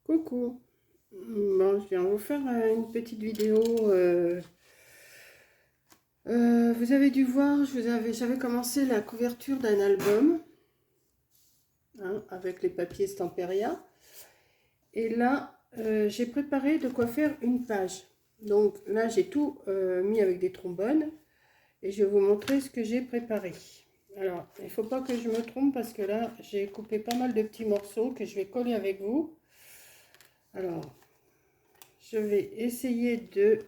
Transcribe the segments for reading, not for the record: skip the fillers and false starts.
Coucou, bon, je viens vous faire une petite vidéo. Vous avez dû voir, j'avais commencé la couverture d'un album hein, avec les papiers Stamperia. Et là, j'ai préparé de quoi faire une page. Donc là, j'ai tout mis avec des trombones et je vais vous montrer ce que j'ai préparé. Alors, il ne faut pas que je me trompe parce que là, j'ai coupé pas mal de petits morceaux que je vais coller avec vous. Alors, je vais essayer de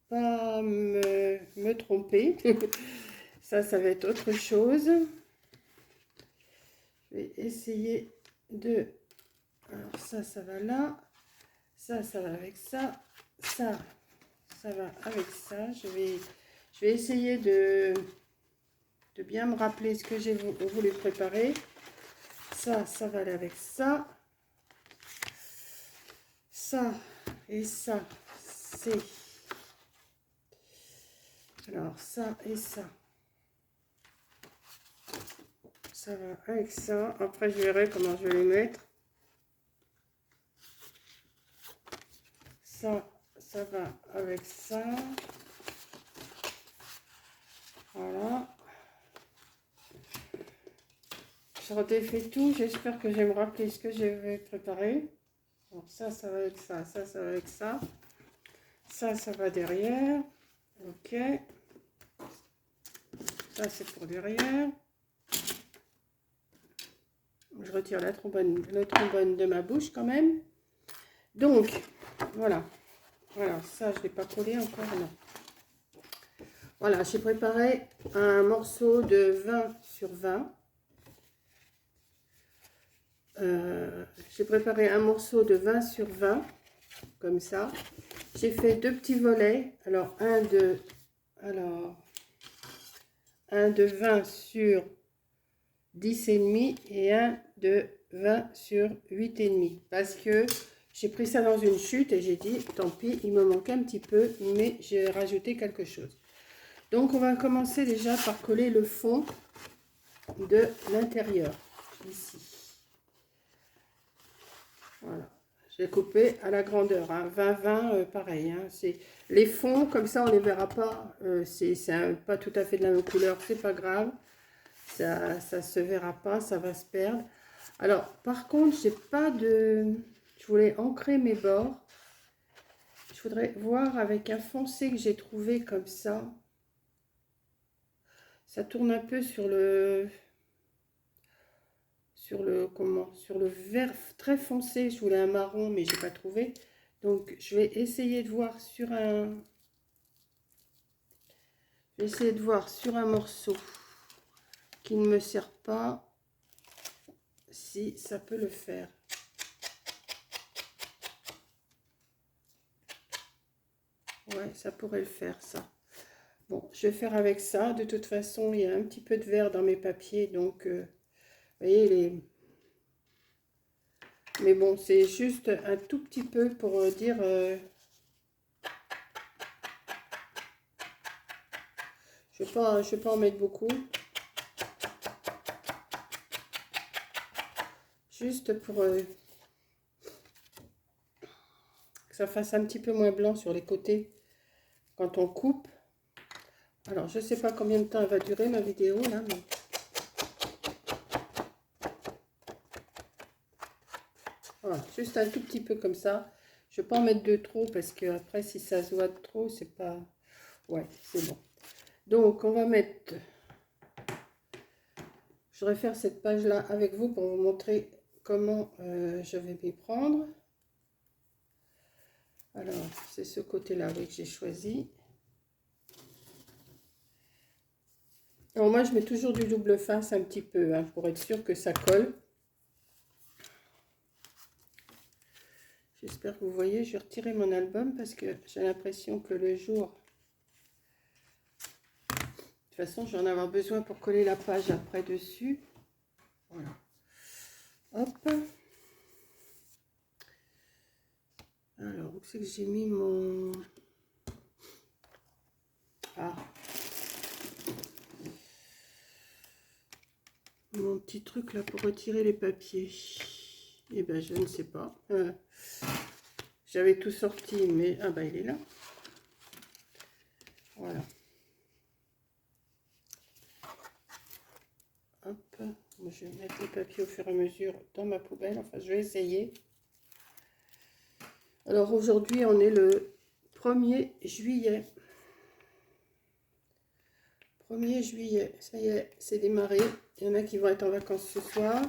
pas me tromper. Ça va être autre chose. Je vais essayer de... Alors ça va là. Ça va avec ça. Ça va avec ça. Je vais essayer de bien me rappeler ce que j'ai voulu préparer. Ça va aller avec ça. Ça et ça, c'est... Alors ça et ça. Ça va avec ça. Après, je verrai comment je vais les mettre. Ça va avec ça. Voilà. Je redéfais tout. J'espère que je vais me rappeler ce que j'ai préparé. Donc ça va avec ça. Ça va avec ça. Ça va derrière. Ok. Ça, c'est pour derrière. Je retire le trombone de ma bouche quand même. Donc, voilà. Voilà, ça, je ne l'ai pas collé encore, non. Voilà, j'ai préparé un morceau de 20 sur 20. J'ai préparé un morceau de 20 sur 20, comme ça. J'ai fait deux petits volets. Alors, un de 20 sur 10,5 et un de 20 sur 8,5. Parce que j'ai pris ça dans une chute et j'ai dit, tant pis, il me manque un petit peu, mais j'ai rajouté quelque chose. Donc, on va commencer déjà par coller le fond de l'intérieur, ici. Voilà. J'ai coupé à la grandeur, hein. 20-20, pareil. Hein. Les fonds, comme ça, on ne les verra pas. C'est pas tout à fait de la même couleur, c'est pas grave. Ça se verra pas, ça va se perdre. Alors, par contre, j'ai pas de... Je voulais ancrer mes bords. Je voudrais voir avec un foncé que j'ai trouvé comme ça. Ça tourne un peu sur le vert très foncé. Je voulais un marron, mais j'ai pas trouvé. Donc, je vais essayer de voir sur un... Je vais essayer de voir sur un morceau qui ne me sert pas si ça peut le faire. Ouais, ça pourrait le faire, ça. Bon, je vais faire avec ça. De toute façon, il y a un petit peu de vert dans mes papiers, donc, vous voyez, mais bon, c'est juste un tout petit peu pour dire... Je ne vais pas en mettre beaucoup. Juste pour que ça fasse un petit peu moins blanc sur les côtés quand on coupe. Alors, je ne sais pas combien de temps elle va durer ma vidéo là, mais... Voilà, juste un tout petit peu comme ça. Je ne vais pas en mettre de trop parce que après, si ça se voit de trop, c'est pas... Ouais, c'est bon. Donc, on va mettre... Je voudrais faire cette page-là avec vous pour vous montrer comment je vais m'y prendre. Alors, c'est ce côté-là, oui, que j'ai choisi. Alors, moi, je mets toujours du double face un petit peu, hein, pour être sûr que ça colle. J'espère que vous voyez, je vais retirer mon album parce que j'ai l'impression que le jour... De toute façon, je vais en avoir besoin pour coller la page après dessus. Voilà. Hop. Alors, où c'est que j'ai mis mon... Ah. Mon petit truc là pour retirer les papiers. Eh ben, je ne sais pas. J'avais tout sorti, mais... Ah ben, il est là. Voilà. Hop. Je vais mettre les papiers au fur et à mesure dans ma poubelle. Enfin, je vais essayer. Alors, aujourd'hui, on est le 1er juillet. 1er juillet. Ça y est, c'est démarré. Il y en a qui vont être en vacances ce soir.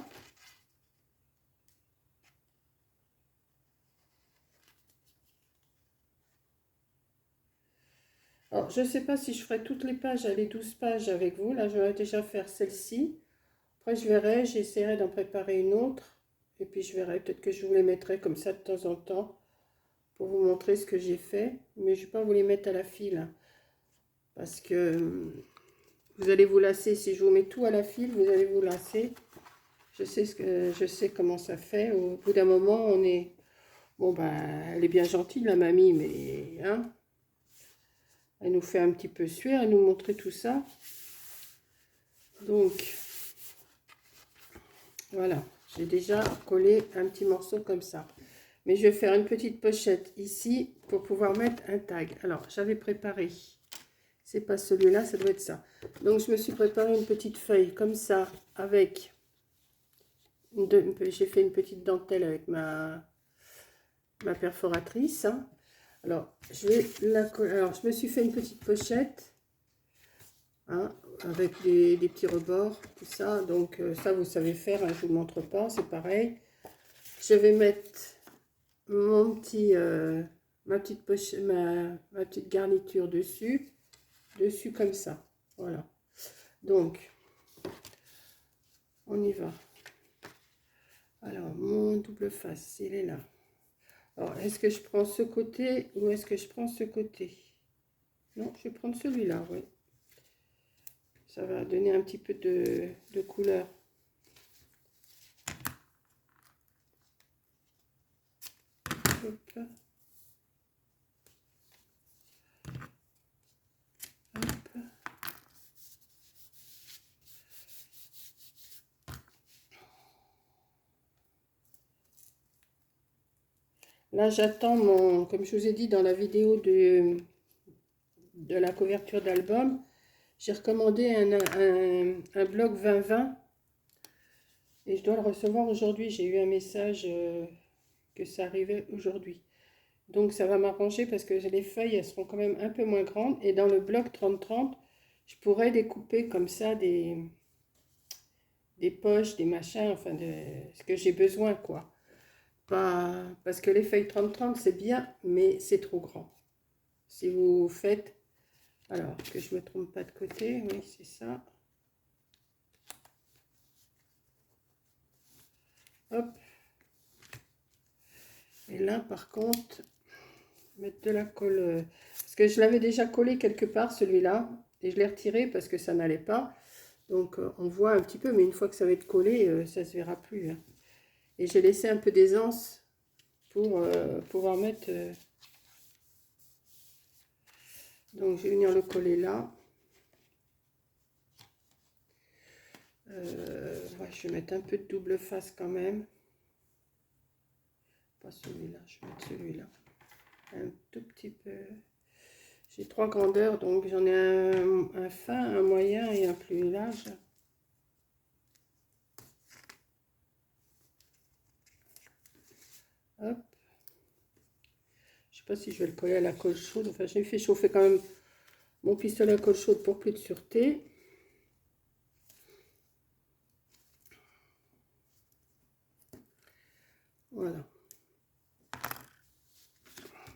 Alors, je ne sais pas si je ferai toutes les pages, les 12 pages avec vous. Là, je vais déjà faire celle-ci. Après, je verrai, j'essaierai d'en préparer une autre. Et puis, je verrai, peut-être que je vous les mettrai comme ça de temps en temps pour vous montrer ce que j'ai fait. Mais je ne vais pas vous les mettre à la file. Parce que vous allez vous lasser. Si je vous mets tout à la file, vous allez vous lasser. Je sais comment ça fait. Au bout d'un moment, on est... Bon, ben, elle est bien gentille, la mamie, mais... Hein, elle nous fait un petit peu suer, elle nous montrer tout ça. Donc, voilà. J'ai déjà collé un petit morceau comme ça. Mais je vais faire une petite pochette ici pour pouvoir mettre un tag. Alors, j'avais préparé... C'est pas celui-là, ça doit être ça. Donc, je me suis préparé une petite feuille comme ça, avec... J'ai fait une petite dentelle avec ma perforatrice. Hein. Alors, je vais la coller. Alors, je me suis fait une petite pochette. Hein, avec des petits rebords, tout ça. Donc, ça, vous savez faire. Hein, je ne vous montre pas, c'est pareil. Je vais mettre mon petit... ma petite garniture dessus comme ça, voilà. Donc on y va. Alors mon double face, il est là. Alors est-ce que je prends ce côté ou est-ce que je prends ce côté? Non, je vais prendre celui-là, oui. Ça va donner un petit peu de couleur. Hop. Là, j'attends mon, comme je vous ai dit dans la vidéo de la couverture d'album, j'ai recommandé un bloc 2020 et je dois le recevoir aujourd'hui. J'ai eu un message que ça arrivait aujourd'hui. Donc ça va m'arranger parce que les feuilles, elles seront quand même un peu moins grandes. Et dans le bloc 30-30, je pourrais découper comme ça des poches, des machins, enfin de ce que j'ai besoin, quoi. Pas, parce que les feuilles 30-30, c'est bien, mais c'est trop grand. Si vous faites... Alors, que je ne me trompe pas de côté, oui, c'est ça. Hop. Et là, par contre, mettre de la colle... Parce que je l'avais déjà collé quelque part, celui-là. Et je l'ai retiré parce que ça n'allait pas. Donc, on voit un petit peu, mais une fois que ça va être collé, ça ne se verra plus. Hein. Et j'ai laissé un peu d'aisance pour pouvoir mettre... Donc, je vais venir le coller là. Ouais, je vais mettre un peu de double face quand même. Pas celui-là, je vais mettre celui-là. Un tout petit peu. J'ai 3 grandeurs, donc j'en ai un fin, un moyen et un plus large. Hop. Je sais pas si je vais le coller à la colle chaude. Enfin, j'ai fait chauffer quand même mon pistolet à colle chaude pour plus de sûreté. Voilà.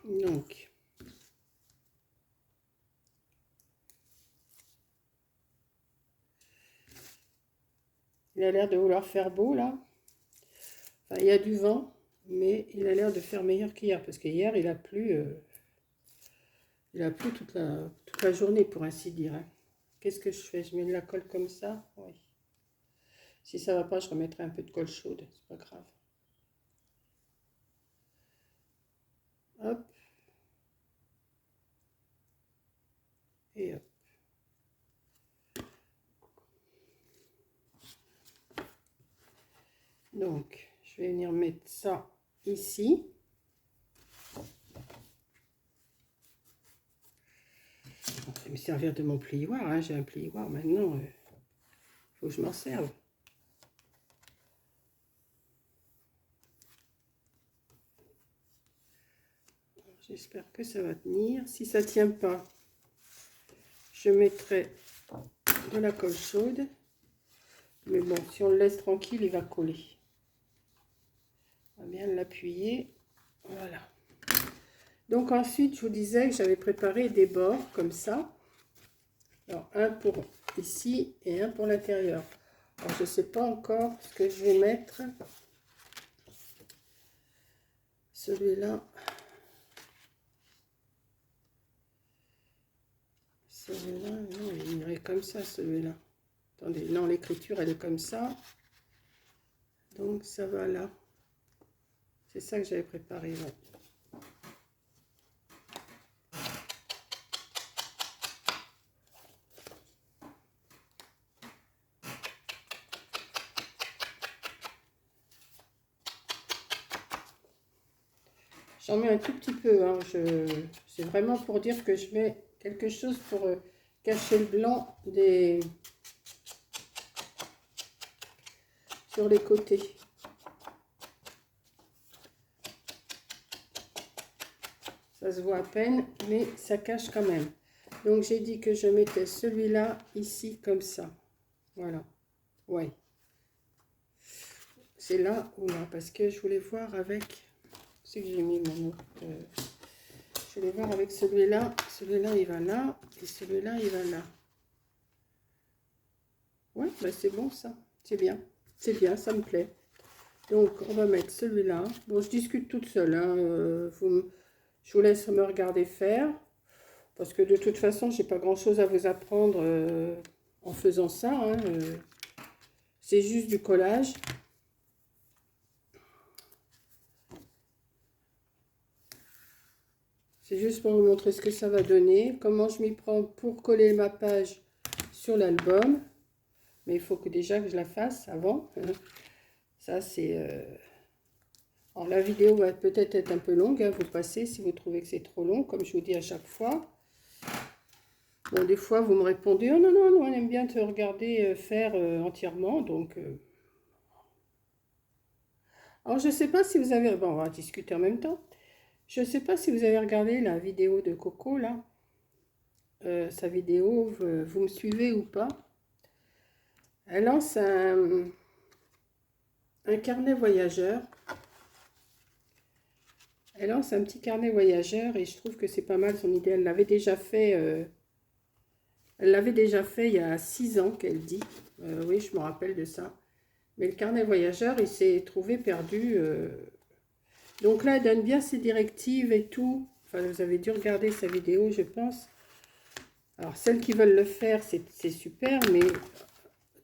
Donc, il a l'air de vouloir faire beau là. Enfin, il y a du vent, mais il a l'air de faire meilleur qu'hier. Parce qu'hier, il a plu toute la journée, pour ainsi dire. Hein. Qu'est-ce que je fais? Je mets de la colle comme ça? Oui. Si ça va pas, je remettrai un peu de colle chaude. C'est pas grave. Hop. Et hop. Donc, je vais venir mettre ça ici. Je vais me servir de mon plioir, hein. J'ai un plioir maintenant, faut que je m'en serve. J'espère que ça va tenir. Si ça ne tient pas, je mettrai de la colle chaude. Mais bon, si on le laisse tranquille, il va coller. On va bien l'appuyer. Voilà. Donc ensuite, je vous disais que j'avais préparé des bords comme ça. Alors, un pour ici et un pour l'intérieur. Alors, je ne sais pas encore ce que je vais mettre. Celui-là. Celui-là, non, il irait comme ça, celui-là. Attendez, non, l'écriture, elle est comme ça. Donc, ça va là. C'est ça que j'avais préparé, ouais. J'en mets un tout petit peu, hein. C'est vraiment pour dire que je mets quelque chose pour cacher le blanc sur les côtés. Ça se voit à peine, mais ça cache quand même. Donc j'ai dit que je mettais celui-là ici comme ça. Voilà. Ouais. C'est là ou là, parce que je voulais voir avec... C'est que j'ai mis mon autre... je voulais voir avec celui-là. Celui-là, il va là. Et celui-là, il va là. Ouais, bah c'est bon ça. C'est bien. C'est bien, ça me plaît. Donc, on va mettre celui-là. Bon, je discute toute seule. Hein. Je vous laisse me regarder faire. Parce que de toute façon, j'ai pas grand-chose à vous apprendre en faisant ça. Hein. C'est juste du collage. C'est juste pour vous montrer ce que ça va donner. Comment je m'y prends pour coller ma page sur l'album. Mais il faut que déjà que je la fasse avant. Ça, c'est... Alors, la vidéo va peut-être être un peu longue. Hein, vous passez si vous trouvez que c'est trop long, comme je vous dis à chaque fois. Bon, des fois, vous me répondez, oh non, non, non, on aime bien te regarder faire entièrement. Donc, alors, je ne sais pas si vous avez... Bon, on va discuter en même temps. Je ne sais pas si vous avez regardé la vidéo de Coco, là. Sa vidéo, vous me suivez ou pas? Elle lance un carnet voyageur. Elle lance un petit carnet voyageur et je trouve que c'est pas mal son idée. Elle l'avait déjà fait... elle l'avait déjà fait il y a 6 ans, qu'elle dit. Oui, je me rappelle de ça. Mais le carnet voyageur, il s'est trouvé perdu. Donc là, elle donne bien ses directives et tout. Enfin, vous avez dû regarder sa vidéo, je pense. Alors, celles qui veulent le faire, c'est super, mais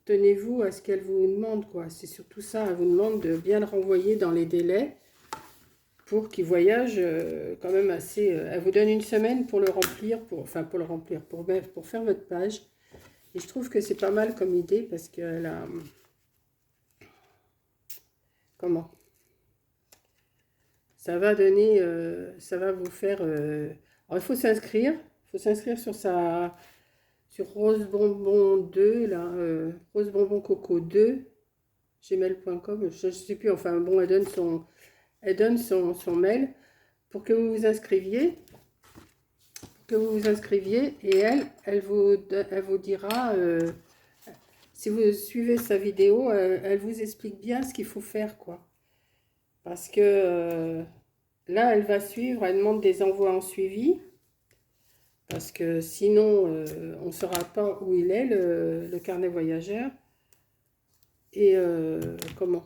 tenez-vous à ce qu'elle vous demande, quoi. C'est surtout ça, elle vous demande de bien le renvoyer dans les délais pour qu'il voyage quand même assez... elle vous donne une semaine pour le remplir, pour faire votre page. Et je trouve que c'est pas mal comme idée parce qu'elle a... Comment? Ça va donner... ça va vous faire... Alors, il faut s'inscrire. Il faut s'inscrire sur Rose Bonbon 2, là. Rose Bonbon Coco 2, gmail.com. Je ne sais plus. Enfin, bon, elle donne son mail pour que vous vous inscriviez. Et elle vous dira, si vous suivez sa vidéo, elle vous explique bien ce qu'il faut faire, quoi. Parce que là, elle va suivre, elle demande des envois en suivi. Parce que sinon, on ne saura pas où il est, le carnet voyageur. Et comment?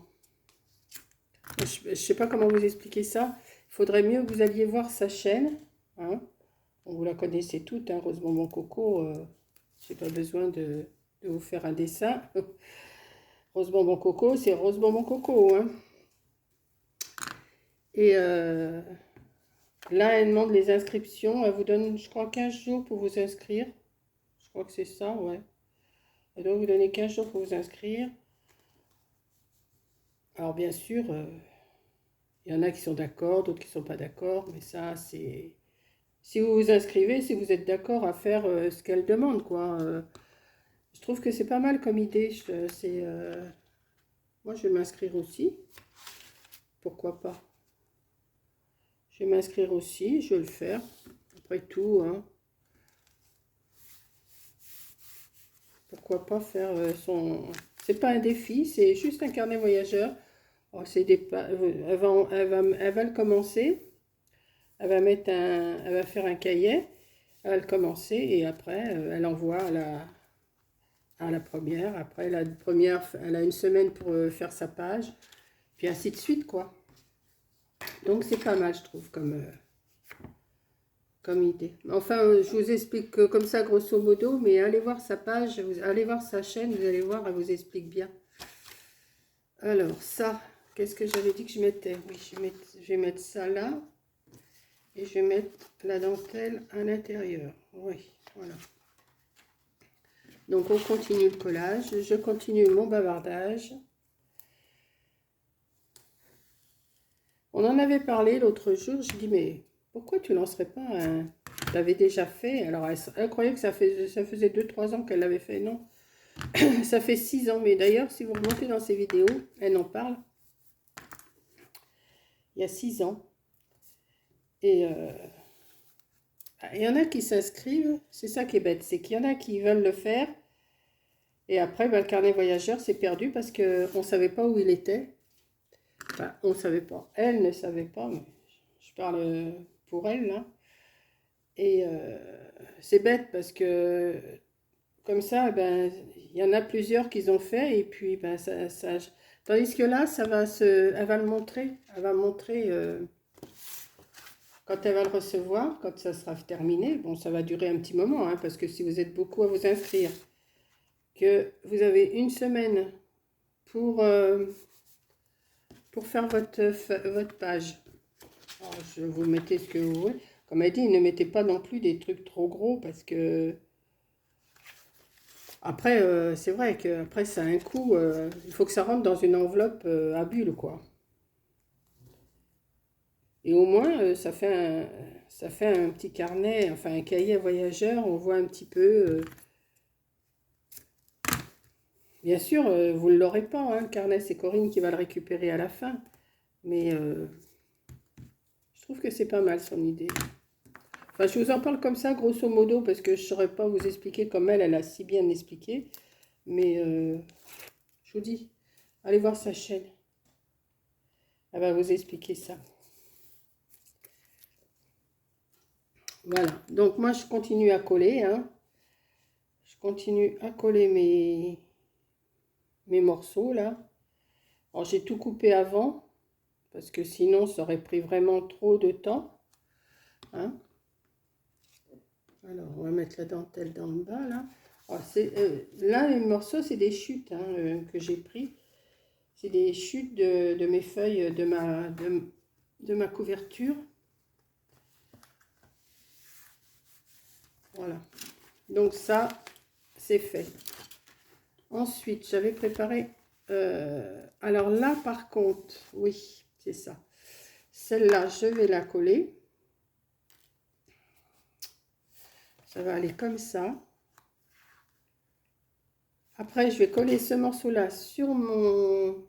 Je ne sais pas comment vous expliquer ça. Il faudrait mieux que vous alliez voir sa chaîne. Hein. Vous la connaissez toutes, hein, Rose Bonbon Coco. Je n'ai pas besoin de vous faire un dessin. Rose Bonbon Coco, c'est Rose Bonbon Coco. Hein. Et là, elle demande les inscriptions. Elle vous donne, je crois, 15 jours pour vous inscrire. Je crois que c'est ça, ouais. Elle doit vous donner 15 jours pour vous inscrire. Alors bien sûr, il y en a qui sont d'accord, d'autres qui ne sont pas d'accord, mais ça, c'est... Si vous vous inscrivez, si vous êtes d'accord à faire ce qu'elle demande, quoi. Je trouve que c'est pas mal comme idée. Moi, je vais m'inscrire aussi. Pourquoi pas? Je vais m'inscrire aussi, je vais le faire. Après tout, hein. Pourquoi pas faire son... C'est pas un défi, c'est juste un carnet voyageur. Oh, elle va le commencer. Elle va faire un cahier. Elle va le commencer et après, elle envoie à la première. Après, la première, elle a une semaine pour faire sa page. Puis ainsi de suite, quoi. Donc, c'est pas mal, je trouve, comme idée. Enfin, je vous explique comme ça, grosso modo, mais allez voir sa page, allez voir sa chaîne, vous allez voir, elle vous explique bien. Alors, ça, qu'est-ce que j'avais dit que je mettais? Oui, je vais mettre ça là. Et je vais mettre la dentelle à l'intérieur. Oui, voilà. Donc, on continue le collage. Je continue mon bavardage. On en avait parlé l'autre jour. Je dis, mais pourquoi tu lancerais pas un... Tu l'avais déjà fait. Alors, elle croyait que ça faisait 2-3 ans qu'elle l'avait fait. Non, ça fait 6 ans. Mais d'ailleurs, si vous remontez dans ses vidéos, elle en parle. Il y a 6 ans. Et il y en a qui s'inscrivent. C'est ça qui est bête. C'est qu'il y en a qui veulent le faire. Et après, le carnet voyageur s'est perdu parce qu'on ne savait pas où il était. Enfin, on ne savait pas. Elle ne savait pas, mais je parle pour elle, là. Et c'est bête parce que comme ça, ben, il y en a plusieurs qui ont fait. Et puis, ben, tandis que là, elle va le montrer. Elle va montrer quand elle va le recevoir, quand ça sera terminé. Bon, ça va durer un petit moment, hein, parce que si vous êtes beaucoup à vous inscrire, que vous avez une semaine pour faire votre page. Alors, je vous mettez ce que vous voulez. Comme elle dit, ne mettez pas non plus des trucs trop gros parce que... Après, c'est vrai qu'après, ça a un coût. Il faut que ça rentre dans une enveloppe à bulles, quoi. Et au moins, ça fait un petit carnet, enfin un cahier à voyageur. On voit un petit peu... Bien sûr, vous ne l'aurez pas, hein, le carnet. C'est Corinne qui va le récupérer à la fin. Mais je trouve que c'est pas mal son idée. Enfin, je vous en parle comme ça, grosso modo, parce que je ne saurais pas vous expliquer comme elle a si bien expliqué. Mais je vous dis, allez voir sa chaîne. Elle va vous expliquer ça. Voilà. Donc, moi, je continue à coller. Hein. Je continue à coller mes morceaux, là. Alors, j'ai tout coupé avant, parce que sinon, ça aurait pris vraiment trop de temps. Hein. Alors, on va mettre la dentelle dans le bas, là. Alors, là, les morceaux, c'est des chutes hein, que j'ai pris. C'est des chutes de mes feuilles, de ma couverture. Voilà. Donc ça, c'est fait. Ensuite, j'avais préparé... alors là, par contre, oui, c'est ça. Celle-là, je vais la coller. Ça va aller comme ça. Après, je vais coller ce morceau-là sur mon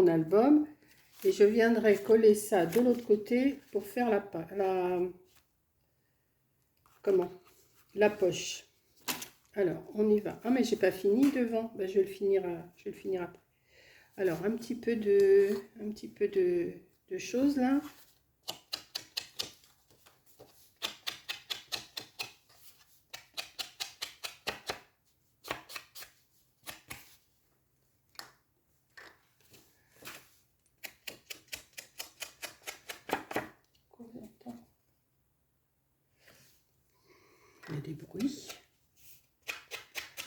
album. Et je viendrai coller ça de l'autre côté pour faire la poche. Alors, on y va. Ah, mais j'ai pas fini devant. Ben, je vais le finir après. Alors, un petit peu de choses là. Il y a des bruits.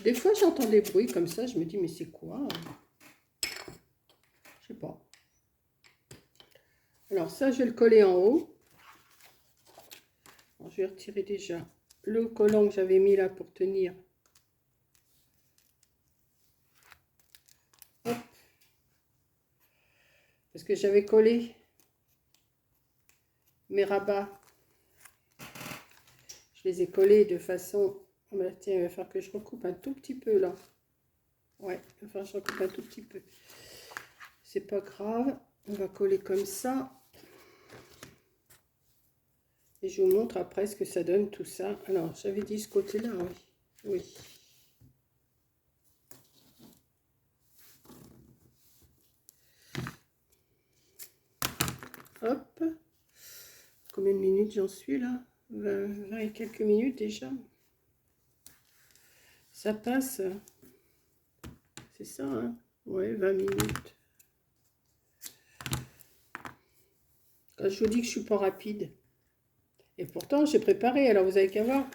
Des fois, j'entends des bruits comme ça. Je me dis, mais c'est quoi? Je sais pas. Alors, ça, je vais le coller en haut. Alors, je vais retirer déjà le collant que j'avais mis là pour tenir. Hop. que j'avais collé mes rabats. Je les ai collés de façon... Oh ben, tiens, il va falloir que je recoupe un tout petit peu là. Ouais, il va falloir que je recoupe un tout petit peu. C'est pas grave. On va coller comme ça. Et je vous montre après ce que ça donne tout ça. Alors, j'avais dit ce côté-là, oui. Oui. Hop. Combien de minutes j'en suis là? 20 et quelques minutes déjà. Ça passe. C'est ça, hein? Ouais, 20 minutes. Quand je vous dis que je suis pas rapide. Et pourtant, j'ai préparé. Alors, vous avez qu'à voir.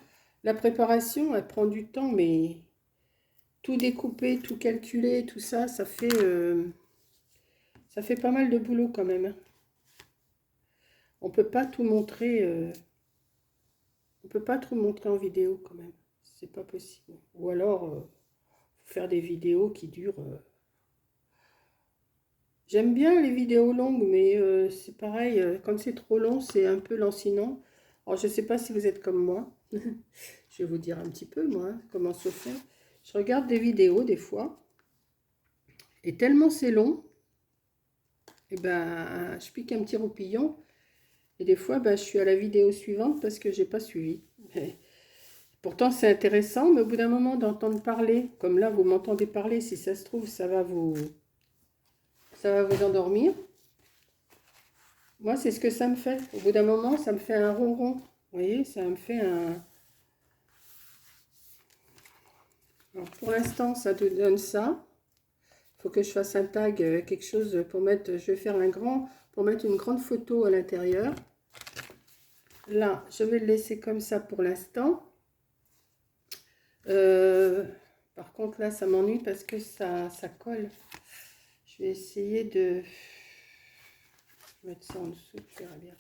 La préparation, elle prend du temps, mais tout découper, tout calculer, tout ça, ça fait pas mal de boulot quand même, hein. On peut pas tout montrer. On peut pas tout montrer en vidéo quand même. C'est pas possible. Ou alors, faire des vidéos qui durent... J'aime bien les vidéos longues, mais c'est pareil, quand c'est trop long, c'est un peu lancinant. Alors, je ne sais pas si vous êtes comme moi. Je vais vous dire un petit peu, moi, hein, comment se fait. Je regarde des vidéos, des fois. Et tellement c'est long, et ben, je pique un petit roupillon. Et des fois, ben, je suis à la vidéo suivante parce que j'ai pas suivi. Mais, pourtant, c'est intéressant, mais au bout d'un moment d'entendre parler, comme là, vous m'entendez parler, si ça se trouve, ça va vous endormir. Moi, c'est ce que ça me fait. Au bout d'un moment, ça me fait un ronron. Vous voyez, ça me fait un... Alors, pour l'instant, ça te donne ça. Il faut que je fasse un tag, quelque chose pour mettre... Je vais faire un grand... Pour mettre une grande photo à l'intérieur. Là, je vais le laisser comme ça pour l'instant. Par contre, là, ça m'ennuie parce que ça colle. Je vais essayer de... mettre ça en dessous, je verrai bien.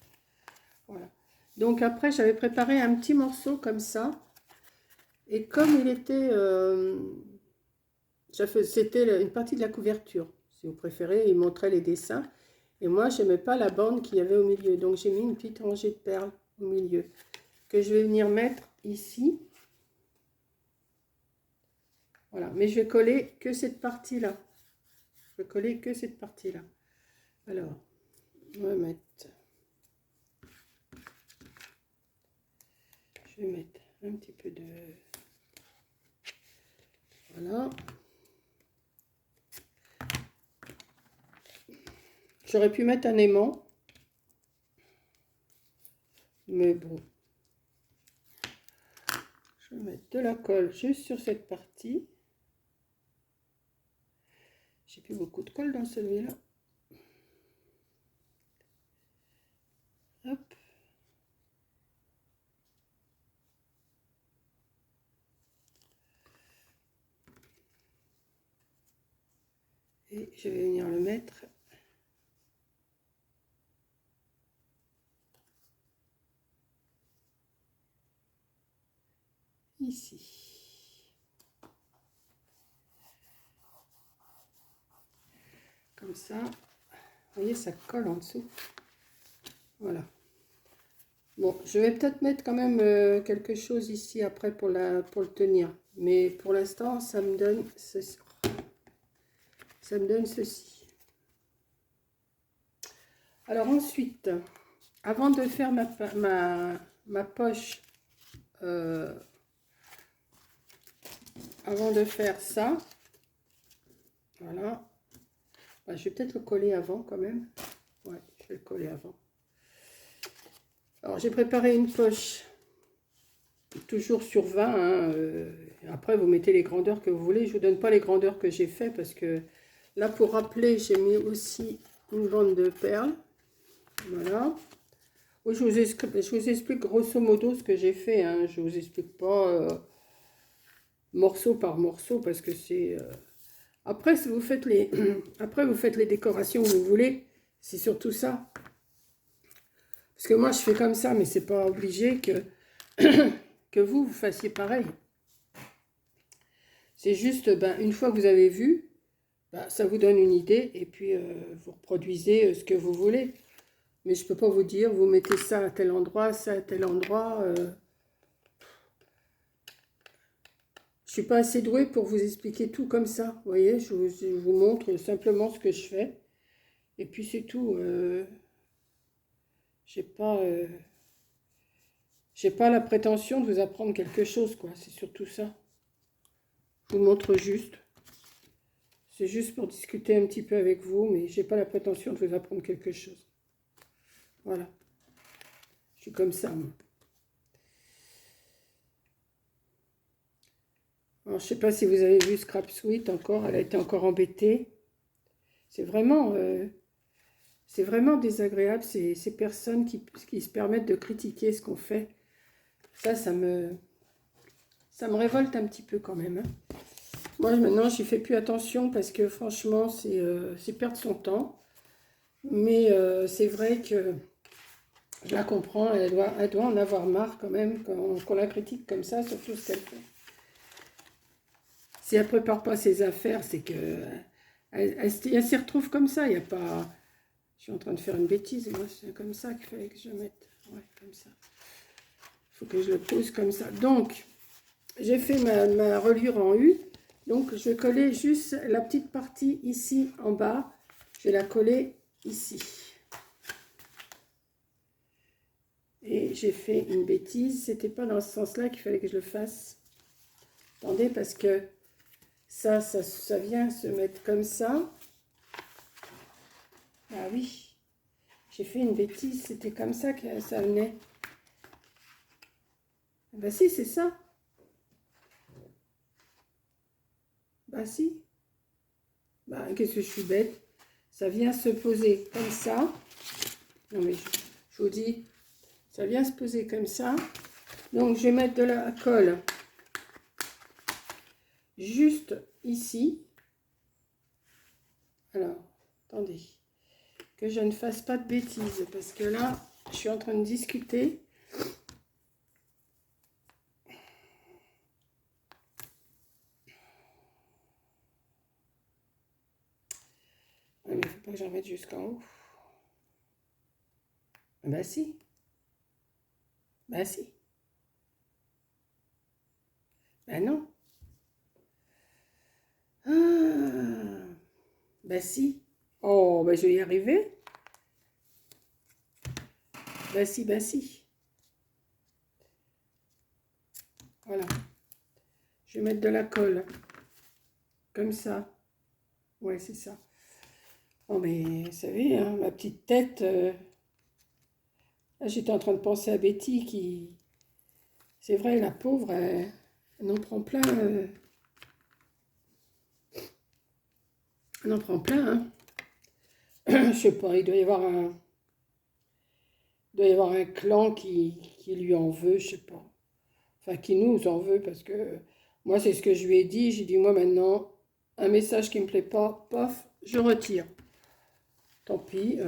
Voilà. Donc après, j'avais préparé un petit morceau comme ça. Et comme il était... c'était une partie de la couverture, si vous préférez. Il montrait les dessins. Et moi, je n'aimais pas la bande qu'il y avait au milieu. Donc j'ai mis une petite rangée de perles au milieu. Que je vais venir mettre ici. Voilà. Mais je vais coller que cette partie-là. Je vais coller que cette partie-là. Alors, on va mettre... Je vais mettre un petit peu de... Voilà. J'aurais pu mettre un aimant. Mais bon. Je vais mettre de la colle juste sur cette partie. J'ai plus beaucoup de colle dans celui-là. Hop. Et je vais venir le mettre ici. Comme ça. Vous voyez, ça colle en dessous. Voilà. Bon, je vais peut-être mettre quand même quelque chose ici après pour le tenir. Mais pour l'instant, ça me donne ceci. Ça me donne ceci. Alors ensuite, avant de faire ma poche, avant de faire ça, voilà. Bah, je vais peut-être le coller avant quand même. Ouais, je vais le coller avant. Alors j'ai préparé une poche, toujours sur 20. Hein, après, vous mettez les grandeurs que vous voulez. Je ne vous donne pas les grandeurs que j'ai fait parce que là, pour rappeler, j'ai mis aussi une bande de perles. Voilà. Oui, je vous explique grosso modo ce que j'ai fait. Hein. Je ne vous explique pas morceau par morceau parce que c'est... Après, si vous faites les... Après, vous faites les décorations que vous voulez. C'est surtout ça. Parce que moi, je fais comme ça, mais c'est pas obligé que, que vous fassiez pareil. C'est juste, ben, une fois que vous avez vu, bah, ça vous donne une idée et puis vous reproduisez ce que vous voulez. Mais je ne peux pas vous dire, vous mettez ça à tel endroit, ça à tel endroit. Je ne suis pas assez douée pour vous expliquer tout comme ça. Vous voyez, je vous montre simplement ce que je fais. Et puis c'est tout. J'ai pas, j'ai pas la prétention de vous apprendre quelque chose, quoi. C'est surtout ça. Je vous montre juste. C'est juste pour discuter un petit peu avec vous, mais j'ai pas la prétention de vous apprendre quelque chose. Voilà. Je suis comme ça, moi. Alors, je sais pas si vous avez vu Scrap Sweet encore. Elle a été encore embêtée. C'est vraiment désagréable, ces personnes qui se permettent de critiquer ce qu'on fait. Ça me révolte un petit peu quand même, hein. Moi, maintenant, j'y fais plus attention parce que franchement, c'est perdre son temps. Mais c'est vrai que je la comprends, elle doit en avoir marre quand même qu'on la critique comme ça, surtout ce qu'elle fait. Si elle ne prépare pas ses affaires, c'est que elle s'y retrouve comme ça. Il n'y a pas... Je suis en train de faire une bêtise, moi, c'est comme ça qu'il fallait que je mette. Ouais, comme ça. Il faut que je le pose comme ça. Donc, j'ai fait ma reliure en U. Donc, je vais coller juste la petite partie ici en bas. Je vais la coller ici. Et j'ai fait une bêtise. C'était pas dans ce sens-là qu'il fallait que je le fasse. Attendez, parce que ça vient se mettre comme ça. Ah oui, j'ai fait une bêtise. C'était comme ça que ça venait. Ben si, c'est ça. Ben si. Ben, qu'est-ce que je suis bête. Ça vient se poser comme ça. Non mais je vous dis, ça vient se poser comme ça. Donc je vais mettre de la colle juste ici. Alors, attendez. Que je ne fasse pas de bêtises. Parce que là, je suis en train de discuter. Ouais, mais il ne faut pas que j'en mette jusqu'en haut. Ben si. Ben si. Ben non. Ah. Ben si. Oh, ben je vais y arriver. Ben si, ben si. Voilà. Je vais mettre de la colle. Comme ça. Ouais, c'est ça. Oh, mais vous savez, hein, ma petite tête... Là, j'étais en train de penser à Betty qui... C'est vrai, la pauvre, elle en prend plein. Elle en prend plein, hein. Je sais pas, il doit y avoir un clan qui lui en veut, je sais pas. Enfin, qui nous en veut, parce que moi, c'est ce que je lui ai dit. J'ai dit, moi, maintenant, un message qui me plaît pas, pof, je retire. Tant pis,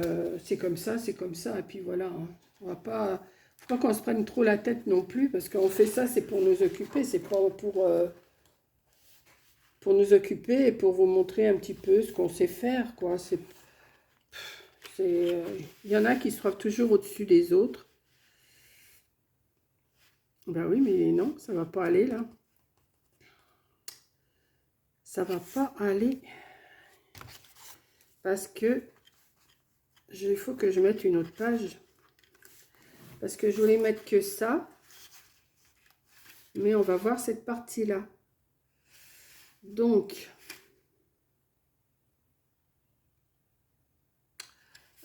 c'est comme ça, et puis voilà, hein. On va pas... Faut pas qu'on se prenne trop la tête non plus, parce qu'on fait ça, c'est pour nous occuper, c'est pas pour nous occuper et pour vous montrer un petit peu ce qu'on sait faire, quoi. Il y en a qui se trouvent toujours au-dessus des autres. Ben oui, mais non, ça va pas aller, là. Ça va pas aller. Parce que il faut que je mette une autre page. Parce que je voulais mettre que ça. Mais on va voir cette partie-là. Donc...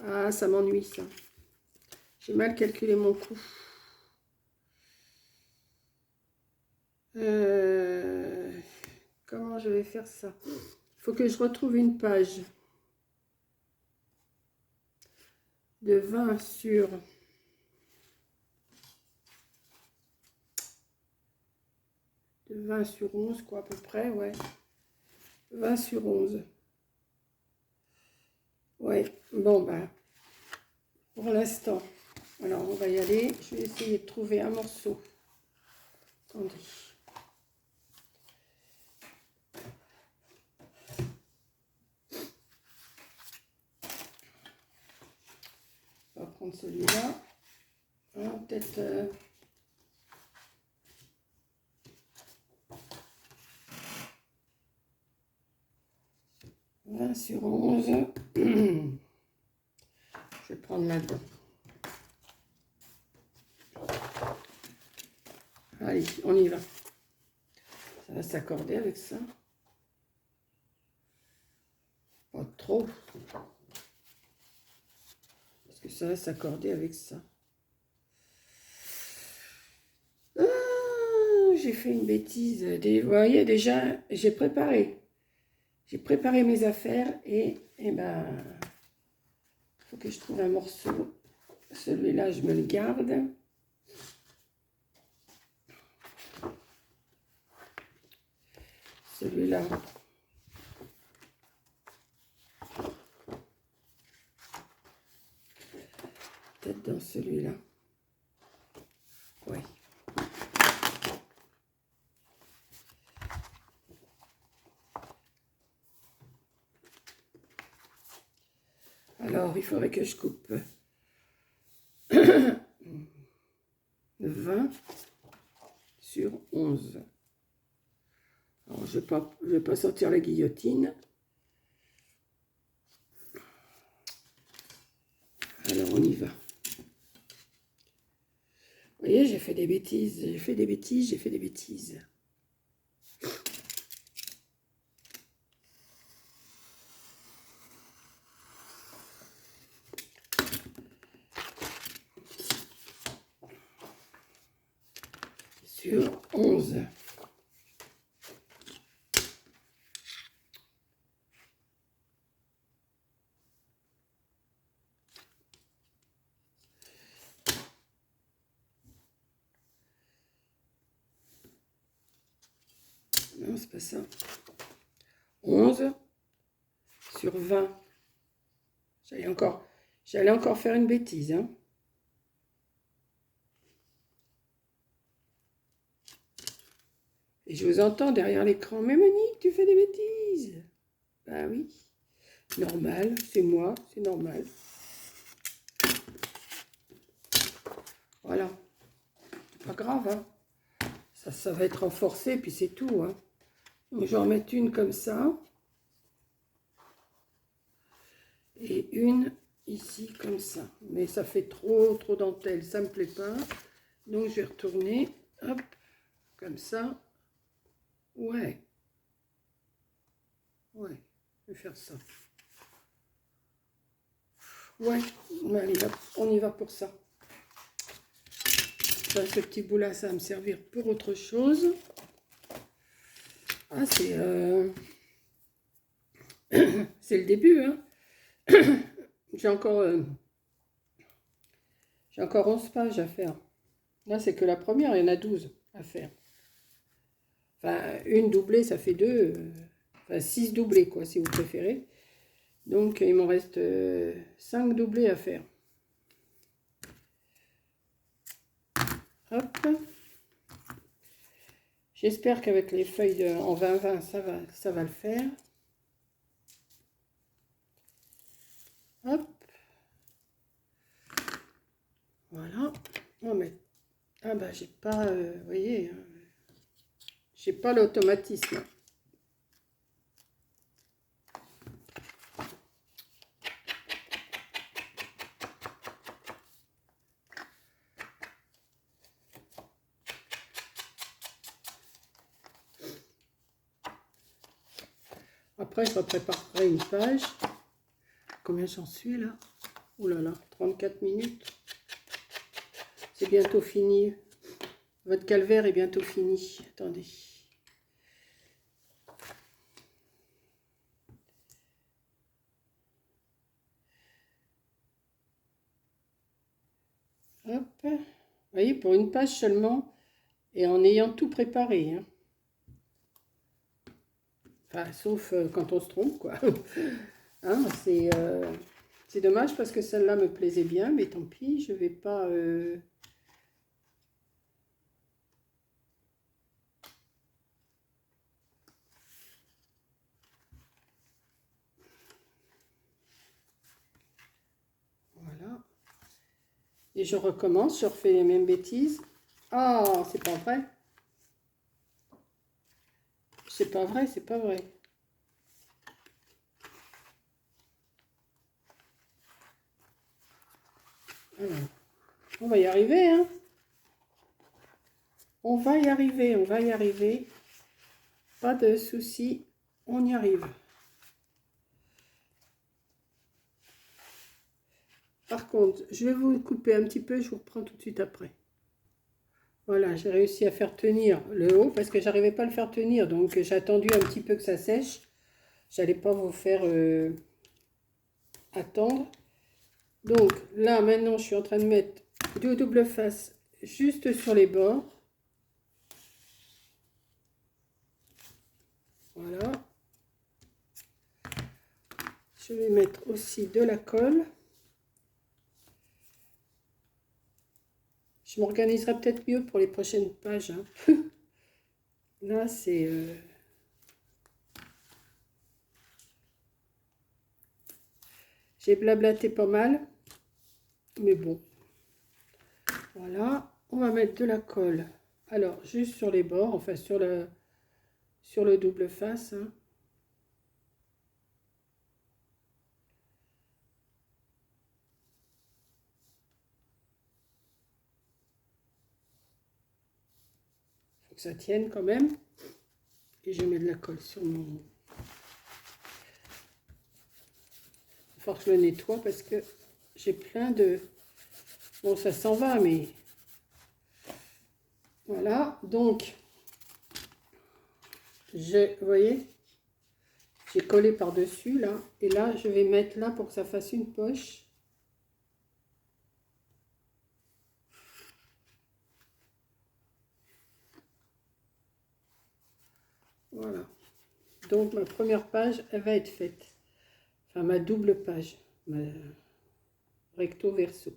Ah, ça m'ennuie, ça. J'ai mal calculé mon coût. Comment je vais faire ça? Il faut que je retrouve une page de 20 sur... De 20 sur 11, quoi, à peu près, ouais. 20 sur 11. Ouais, bon, bah, pour l'instant. Alors, on va y aller. Je vais essayer de trouver un morceau. Attendez. prendre celui-là. Hein, peut-être... 20 sur 11. Je vais prendre là-dedans. Allez, on y va. Ça va s'accorder avec ça. Pas trop. Parce que ça va s'accorder avec ça. Ah, j'ai fait une bêtise. Vous voyez, déjà, j'ai préparé. J'ai préparé mes affaires et ben, il faut que je trouve un morceau. Celui-là, je me le garde. Celui-là. Peut-être dans celui-là. Oui. Alors, il faudrait que je coupe 20 sur 11. Alors, je vais pas sortir la guillotine. Alors, on y va. Vous voyez, j'ai fait des bêtises, j'ai fait des bêtises, j'ai fait des bêtises. Sur 11. Non, c'est pas ça. 11 sur 20. J'allais encore faire une bêtise, hein. Et je vous entends derrière l'écran. Mais Monique, tu fais des bêtises. Ben oui. Normal, c'est moi, c'est normal. Voilà. Pas grave, hein. Ça va être renforcé, puis c'est tout, hein. Donc, je vais en mettre une comme ça. Et une ici, comme ça. Mais ça fait trop dentelle, ça me plaît pas. Donc, je vais retourner, hop, comme ça. Ouais. Ouais, je vais faire ça. Ouais, allez, hop, on y va pour ça. Ben, ce petit bout-là, ça va me servir pour autre chose. Ah, c'est c'est le début, hein. J'ai encore 11 pages à faire. Là, c'est que la première, il y en a 12 à faire. Enfin, une doublée, ça fait 2. Enfin, 6 doublés, quoi, si vous préférez. Donc, il m'en reste 5 doublés à faire. Hop. J'espère qu'avec les feuilles en 20-20, ça va le faire. Hop. Voilà. Oh, mais... Ah, bah, j'ai pas... vous voyez, j'ai pas l'automatisme. Après, je repréparerai une page. Combien j'en suis là? Ouh là là, 34 minutes. C'est bientôt fini. Votre calvaire est bientôt fini. Attendez. Hop. Vous voyez, pour une page seulement, et en ayant tout préparé, hein. Enfin, sauf quand on se trompe, quoi. Hein, c'est dommage parce que celle-là me plaisait bien, mais tant pis, je vais pas... Voilà. Et je recommence, je refais les mêmes bêtises. Ah, c'est pas vrai. C'est pas vrai, c'est pas vrai. Alors, on va y arriver, hein. On va y arriver, on va y arriver. Pas de souci, on y arrive. Par contre, je vais vous couper un petit peu, je vous reprends tout de suite après. Voilà, j'ai réussi à faire tenir le haut parce que j'arrivais pas à le faire tenir. Donc j'ai attendu un petit peu que ça sèche. J'allais pas vous faire attendre. Donc là, maintenant, je suis en train de mettre du double face juste sur les bords. Voilà. Je vais mettre aussi de la colle. Je m'organiserai peut-être mieux pour les prochaines pages, hein. Là, c'est... J'ai blablaté pas mal. Mais bon. Voilà. On va mettre de la colle. Alors, juste sur les bords, enfin sur le double face, hein. Faut que ça tienne quand même. Et je mets de la colle sur mon... Il faut que je le nettoie parce que j'ai plein de... Bon, ça s'en va, mais... Voilà, donc... Vous voyez, j'ai collé par-dessus, là. Et là, je vais mettre là pour que ça fasse une poche. Voilà. Donc, ma première page, elle va être faite. Enfin, ma double page. Ma recto verso.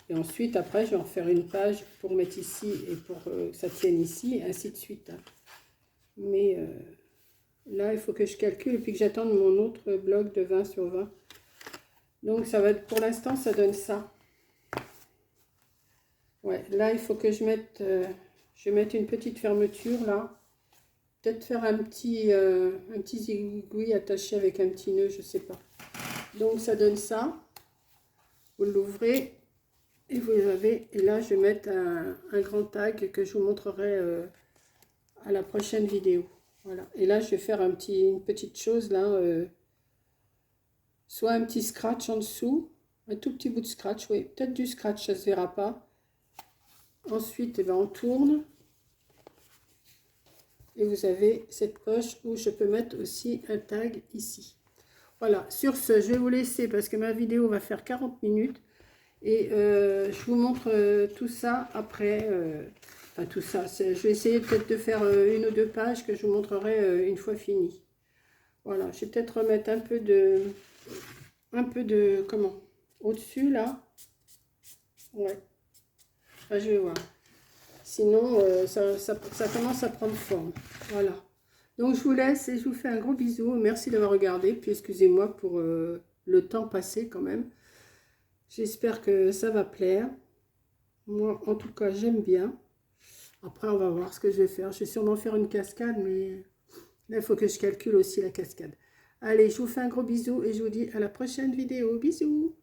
Et ensuite, après, je vais en faire une page pour mettre ici et pour que ça tienne ici, et ainsi de suite, hein. Mais là, il faut que je calcule et puis que j'attende mon autre bloc de 20 sur 20. Donc, ça va être, pour l'instant, ça donne ça. Ouais, là, il faut que je mette, je vais mettre une petite fermeture, là. Peut-être faire un petit aiguille attaché avec un petit nœud, je sais pas. Donc, ça donne ça. Vous l'ouvrez. Et vous avez, et là je vais mettre un grand tag que je vous montrerai à la prochaine vidéo. Voilà. Et là je vais faire une petite chose là, soit un petit scratch en dessous, un tout petit bout de scratch, oui, peut-être du scratch, ça se verra pas. Ensuite, eh ben, on tourne. Et vous avez cette poche où je peux mettre aussi un tag ici. Voilà, sur ce, je vais vous laisser parce que ma vidéo va faire 40 minutes. Et je vous montre tout ça après, enfin tout ça, je vais essayer peut-être de faire une ou deux pages que je vous montrerai une fois fini. Voilà, je vais peut-être remettre un peu de, comment, au-dessus là. Ouais, enfin, je vais voir. Sinon, ça commence à prendre forme. Voilà. Donc je vous laisse et je vous fais un gros bisou. Merci d'avoir regardé, puis excusez-moi pour le temps passé quand même. J'espère que ça va plaire. Moi, en tout cas, j'aime bien. Après, on va voir ce que je vais faire. Je vais sûrement faire une cascade, mais là, il faut que je calcule aussi la cascade. Allez, je vous fais un gros bisou et je vous dis à la prochaine vidéo. Bisous!